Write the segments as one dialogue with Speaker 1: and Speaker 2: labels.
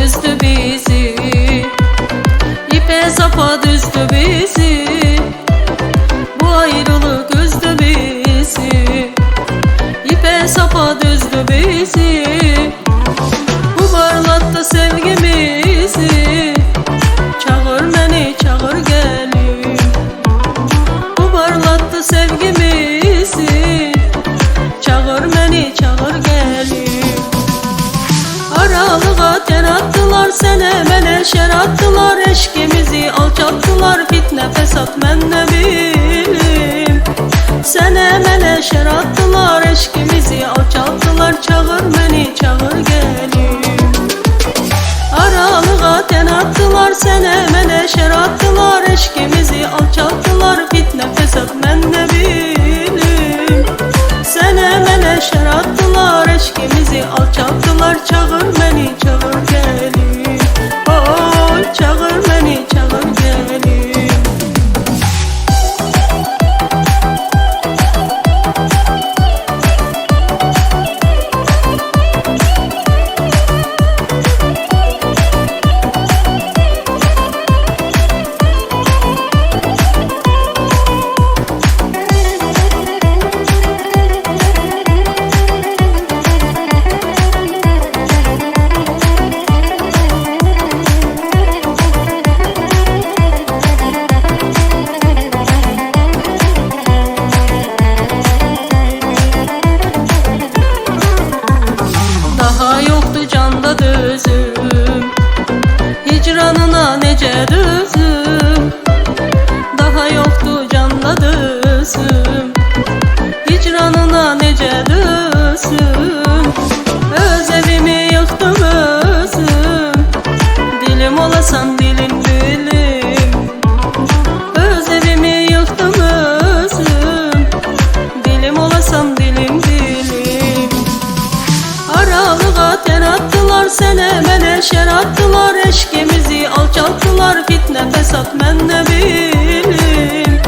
Speaker 1: düzdü bizi, ipe sapa düzdü bizi. Bu ayrılık üzdü bizi, ipe sapa düzdü bizi. Bu parlattı sevgimizi, çağır beni çağır gelin. Bu parlattı sevgimizi, çağır beni çağır gelin. Aralığa ten attılar, sene mene şer attılar. Eşkimizi alçattılar, fitne fesat men ne bilim. Sene mene şer attılar, eşkimizi alçattılar. Çağır beni çağır gelin. Aralığa ten attılar, sene mene şer attılar. Eşkimizi alçattılar, fitne fesat men ne bilim. Sene mene şer attılar, eşkimizi alçattılar. Çağır beni çağır gelin. Oy çağır beni çağır gelin. Düzüm, hicranına nece düzüm. Daha yoktu canda düzüm, hicranına nece düzüm. Öz evimi yıktım özüm, dilim olasan dilim dilim. Öz evimi yıktım özüm, dilim olasan dilim dilim. Aralığa ten attılar, sene mene şer attılar. Eşkimizi alçalttılar, fitne fesat men ne bilim.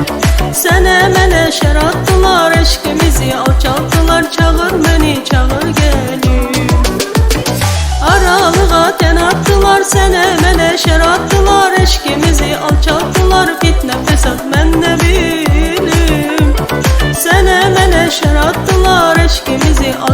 Speaker 1: Sene mene şer attılar, eşkimizi alçalttılar. Çağır beni çağır gelin. Aralığa ten attılar, sene mene şer attılar. Eşkimizi alçalttılar, fitne fesat men ne bilim. Sene mene şer attılar, eşkimizi alçalttılar.